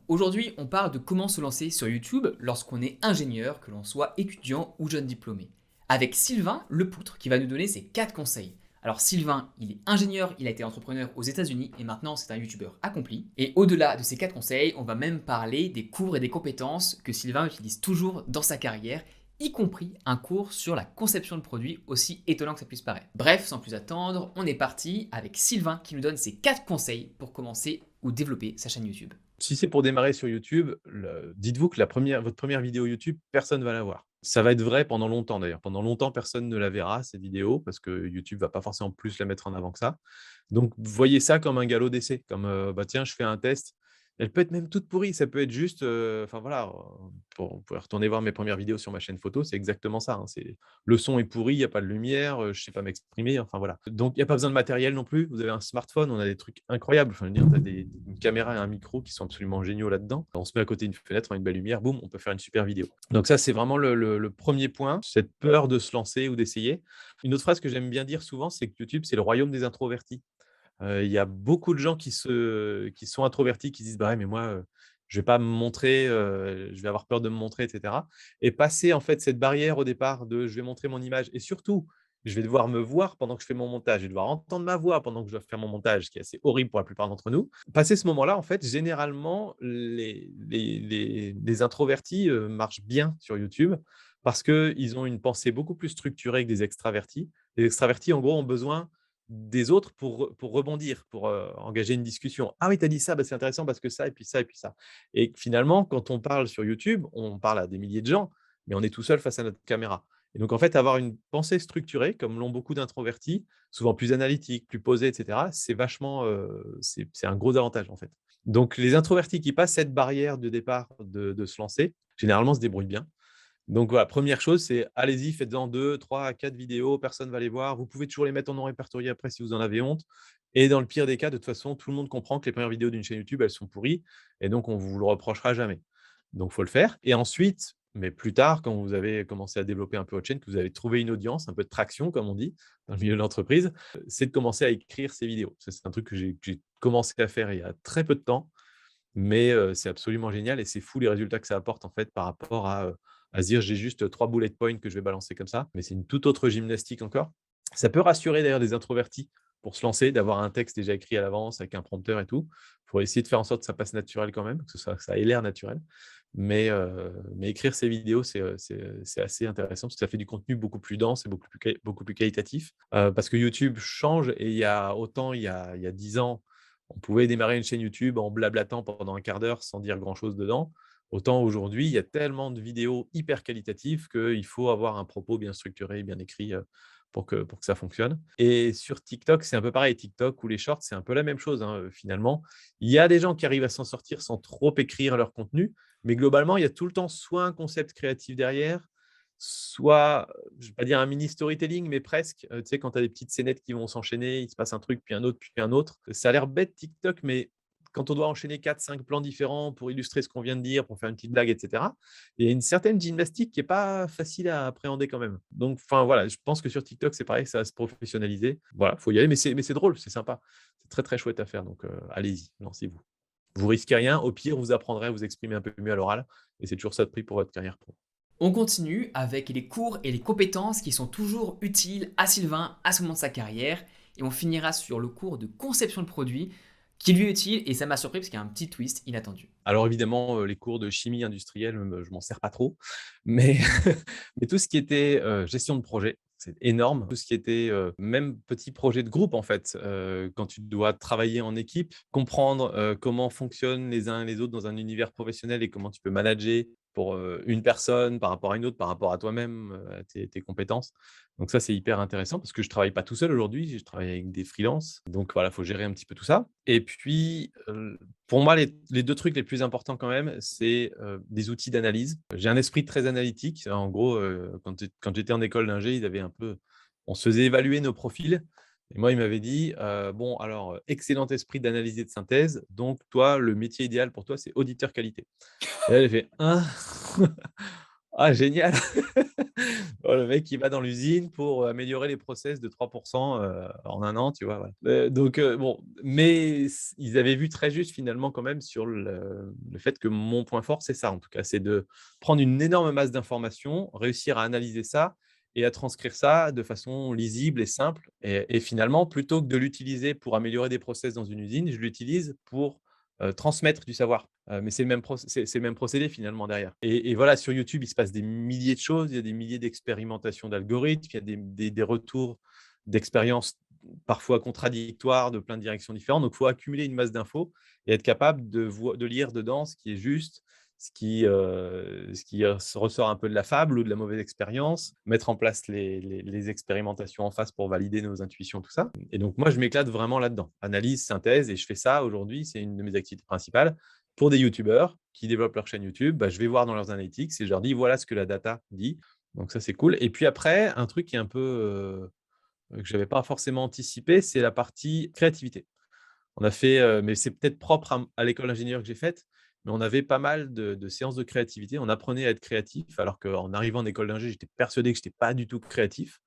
Aujourd'hui, on parle de comment se lancer sur YouTube lorsqu'on est ingénieur, que l'on soit étudiant ou jeune diplômé. Avec Sylvain Lepoutre qui va nous donner ses 4 conseils. Alors Sylvain, il est ingénieur, il a été entrepreneur aux États-Unis et maintenant c'est un YouTubeur accompli. Et au-delà de ces 4 conseils, on va même parler des cours et des compétences que Sylvain utilise toujours dans sa carrière, y compris un cours sur la conception de produits, aussi étonnant que ça puisse paraître. Bref, sans plus attendre, on est parti avec Sylvain qui nous donne ses 4 conseils pour commencer ou développer sa chaîne YouTube. Si c'est pour démarrer sur YouTube, dites-vous que votre première vidéo YouTube, personne ne va la voir. Ça va être vrai pendant longtemps d'ailleurs. Pendant longtemps, personne ne la verra, cette vidéo, parce que YouTube va pas forcément plus la mettre en avant que ça. Donc, voyez ça comme un galop d'essai, comme, bah, tiens, je fais un test. Elle peut être même toute pourrie, ça peut être juste, enfin voilà, vous pouvez retourner voir mes premières vidéos sur ma chaîne photo, c'est exactement ça, hein. C'est le son est pourri, il y a pas de lumière, je sais pas m'exprimer, enfin voilà. Donc il y a pas besoin de matériel non plus. Vous avez un smartphone, on a des trucs incroyables. Enfin, je veux dire, tu as une caméra et un micro qui sont absolument géniaux là-dedans. On se met à côté d'une fenêtre, on a une belle lumière, boum, on peut faire une super vidéo. Donc ça, c'est vraiment le 1er point, cette peur de se lancer ou d'essayer. Une autre phrase que j'aime bien dire souvent, c'est que YouTube, c'est le royaume des introvertis. Il y a beaucoup de gens qui sont introvertis, qui se disent: «Bah, ouais, mais moi, je vais pas me montrer, je vais avoir peur de me montrer» et cetera, et passer, en fait, cette barrière au départ de: «Je vais montrer mon image» et surtout, je vais devoir me voir pendant que je fais mon montage, je vais devoir entendre ma voix pendant que je dois faire mon montage, ce qui est assez horrible pour la plupart d'entre nous. Passer ce moment-là, en fait, généralement, les introvertis, marchent bien sur YouTube parce qu'ils ont une pensée beaucoup plus structurée que des extravertis. Les extravertis, en gros, ont besoin des autres pour rebondir, pour, engager une discussion. «Ah oui, tu as dit ça, bah, c'est intéressant parce que ça et puis ça et puis ça» et finalement, quand on parle sur YouTube, on parle à des milliers de gens, mais on est tout seul face à notre caméra et donc en fait, avoir une pensée structurée, comme l'ont beaucoup d'introvertis, souvent plus analytiques, plus posés et cetera, c'est vachement, c'est un gros avantage, en fait. Donc les introvertis qui passent cette barrière de départ de se lancer, généralement se débrouillent bien. Donc voilà, première chose, c'est allez-y, faites-en 2, 3, 4 vidéos, personne ne va les voir. Vous pouvez toujours les mettre en non répertorié après si vous en avez honte et dans le pire des cas, de toute façon, tout le monde comprend que les premières vidéos d'une chaîne YouTube, elles sont pourries et donc on vous le reprochera jamais. Donc il faut le faire et ensuite, mais plus tard, quand vous avez commencé à développer un peu votre chaîne, que vous avez trouvé une audience, un peu de traction comme on dit dans le milieu de l'entreprise, c'est de commencer à écrire ces vidéos. Ça, c'est un truc que j'ai commencé à faire il y a très peu de temps, mais c'est absolument génial et c'est fou les résultats que ça apporte en fait par rapport à se dire: «J'ai juste 3 bullet points que je vais balancer comme ça», mais c'est une toute autre gymnastique encore. Ça peut rassurer d'ailleurs des introvertis pour se lancer, d'avoir un texte déjà écrit à l'avance avec un prompteur et tout. Il faut essayer de faire en sorte que ça passe naturel quand même, que ça ait l'air naturel, mais écrire ces vidéos, c'est assez intéressant parce que ça fait du contenu beaucoup plus dense et beaucoup plus qualitatif. Parce que YouTube change et il y a 10 ans, on pouvait démarrer une chaîne YouTube en blablatant pendant un quart d'heure sans dire grand-chose dedans. Autant aujourd'hui, il y a tellement de vidéos hyper qualitatives qu'il faut avoir un propos bien structuré, bien écrit, pour que ça fonctionne. Et sur TikTok, c'est un peu pareil. TikTok ou les shorts, c'est un peu la même chose, hein, finalement. Il y a des gens qui arrivent à s'en sortir sans trop écrire leur contenu, mais globalement, il y a tout le temps soit un concept créatif derrière, soit, je ne vais pas dire un mini storytelling, mais presque. Tu sais, quand tu as des petites scénettes qui vont s'enchaîner, il se passe un truc, puis un autre, puis un autre. Ça a l'air bête TikTok, mais quand on doit enchaîner 4, 5 plans différents pour illustrer ce qu'on vient de dire, pour faire une petite blague et cetera, il y a une certaine gymnastique qui est pas facile à appréhender quand même. Donc enfin voilà, je pense que sur TikTok, c'est pareil, ça va se professionnaliser. Voilà, faut y aller, mais c'est drôle, c'est sympa. C'est très, très chouette à faire, donc allez-y, lancez-vous. Vous risquez rien, au pire, vous apprendrez à vous exprimer un peu mieux à l'oral et c'est toujours ça de prix pour votre carrière pro. On continue avec les cours et les compétences qui sont toujours utiles à Sylvain à ce moment de sa carrière. Et on finira sur le cours de conception de produit qui lui est utile et ça m'a surpris parce qu'il y a un petit twist inattendu. Alors évidemment, les cours de chimie industrielle, je m'en sers pas trop, mais mais tout ce qui était, gestion de projet, c'est énorme. Tout ce qui était, même petit projet de groupe en fait, quand tu dois travailler en équipe, comprendre, comment fonctionnent les uns et les autres dans un univers professionnel et comment tu peux manager pour, une personne par rapport à une autre, par rapport à toi-même, à tes compétences. Donc ça, c'est hyper intéressant parce que je travaille pas tout seul aujourd'hui, je travaille avec des freelances. Donc voilà, il faut gérer un petit peu tout ça et puis, pour moi, les 2 trucs les plus importants quand même, c'est, des outils d'analyse. J'ai un esprit très analytique. En gros, quand j'étais en école d'ingé, ils avaient un peu on se faisait évaluer nos profils et moi, ils m'avaient dit: «Bon alors, excellent esprit d'analyse et de synthèse, donc toi, le métier idéal pour toi, c'est auditeur qualité». Et là, j'ai fait: «Hein? Ah génial! Oh, le mec il va dans l'usine pour améliorer les process de 3 en 1 an, tu vois? Voilà. Donc bon, mais ils avaient vu très juste finalement quand même sur le fait que mon point fort, c'est ça en tout cas, c'est de prendre une énorme masse d'informations, réussir à analyser ça et à transcrire ça de façon lisible et simple et finalement plutôt que de l'utiliser pour améliorer des process dans une usine, je l'utilise pour, transmettre du savoir. Mais c'est le même procédé finalement derrière et voilà, sur YouTube, il se passe des milliers de choses, il y a des milliers d'expérimentations d'algorithmes, il y a des retours d'expériences parfois contradictoires de plein de directions différentes. Donc il faut accumuler une masse d'infos et être capable de lire dedans ce qui est juste, ce qui se ressort un peu de la fable ou de la mauvaise expérience, mettre en place les expérimentations en face pour valider nos intuitions, tout ça. Et donc moi, je m'éclate vraiment là-dedans. Analyse, synthèse et je fais ça aujourd'hui, c'est une de mes activités principales. Pour des youtubeurs qui développent leur chaîne YouTube, bah, je vais voir dans leurs analytics et je leur dis: «Voilà ce que la data dit». Donc ça, c'est cool et puis après, un truc qui est un peu, que je n'avais pas forcément anticipé, c'est la partie créativité. On a fait, mais c'est peut-être propre à l'école d'ingénieur que j'ai faite, mais on avait pas mal de séances de créativité. On apprenait à être créatif alors qu'en arrivant en école d'ingé, j'étais persuadé que je n'étais pas du tout créatif.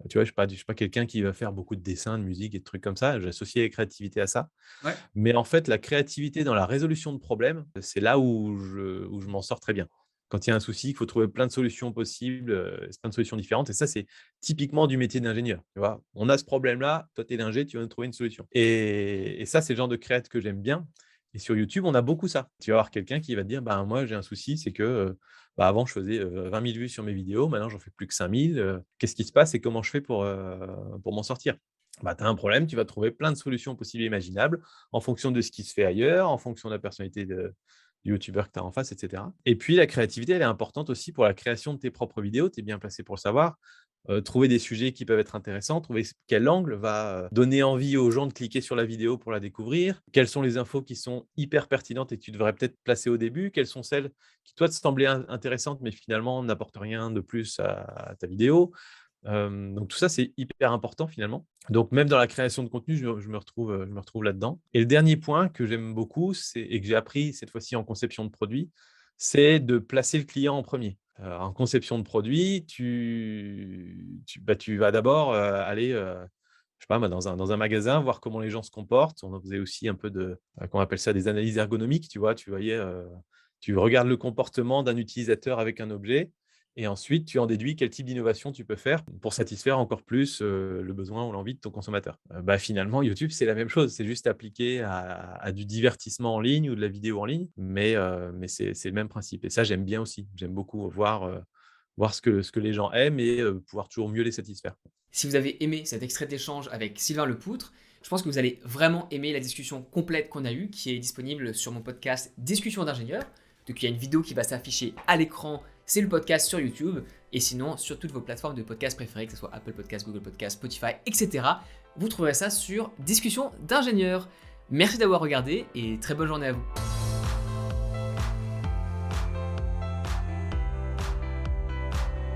Tu vois, je suis pas quelqu'un qui va faire beaucoup de dessins, de musique et de trucs comme ça. J'associais la créativité à ça. Ouais. Mais en fait, la créativité dans la résolution de problèmes, c'est là où je m'en sors très bien. Quand il y a un souci, il faut trouver plein de solutions possibles, plein de solutions différentes et ça, c'est typiquement du métier d'ingénieur, tu vois? On a ce problème-là, toi, tu es l'ingé, tu vas nous trouver une solution et ça, c'est le genre de créate que j'aime bien et sur YouTube, on a beaucoup ça. Tu vas avoir quelqu'un qui va te dire: «Ben, moi, j'ai un souci, c'est que, bah, avant, je faisais, 20 000 vues sur mes vidéos, maintenant, j'en fais plus que 5 000, qu'est-ce qui se passe et comment je fais pour m'en sortir?» Bah, tu as un problème, tu vas trouver plein de solutions possibles et imaginables en fonction de ce qui se fait ailleurs, en fonction de la personnalité du youtubeur que tu as en face, et cetera. Et puis la créativité, elle est importante aussi pour la création de tes propres vidéos, tu es bien placé pour le savoir. Trouver des sujets qui peuvent être intéressants, trouver quel angle va, donner envie aux gens de cliquer sur la vidéo pour la découvrir. Quelles sont les infos qui sont hyper pertinentes et que tu devrais peut-être placer au début? Quelles sont celles qui, toi, te semblaient intéressantes, mais finalement n'apportent rien de plus à ta vidéo? Donc tout ça, c'est hyper important finalement. Donc même dans la création de contenu, je me retrouve là-dedans. Et le dernier point que j'aime beaucoup, c'est et que j'ai appris cette fois-ci en conception de produit, c'est de placer le client en premier. En conception de produit, tu vas d'abord, aller, je sais pas moi, dans un magasin, voir comment les gens se comportent. On en faisait aussi un peu qu'on appelle ça des analyses ergonomiques, tu vois? Tu voyais, tu regardes le comportement d'un utilisateur avec un objet et ensuite, tu en déduis quel type d'innovation tu peux faire pour satisfaire encore plus, le besoin ou l'envie de ton consommateur. Bah, finalement, YouTube, c'est la même chose, c'est juste appliqué à du divertissement en ligne ou de la vidéo en ligne, mais c'est le même principe et ça, j'aime bien aussi. J'aime beaucoup voir ce que les gens aiment et pouvoir toujours mieux les satisfaire. Si vous avez aimé cet extrait d'échange avec Sylvain Lepoutre, je pense que vous allez vraiment aimer la discussion complète qu'on a eue, qui est disponible sur mon podcast Discussion d'ingénieur. Donc il y a une vidéo qui va s'afficher à l'écran, c'est le podcast sur YouTube, et sinon sur toutes vos plateformes de podcast préférées, que ce soit Apple Podcast, Google Podcast, Spotify, etc. Vous trouverez ça sur Discussion d'ingénieur. Merci d'avoir regardé et très bonne journée à vous.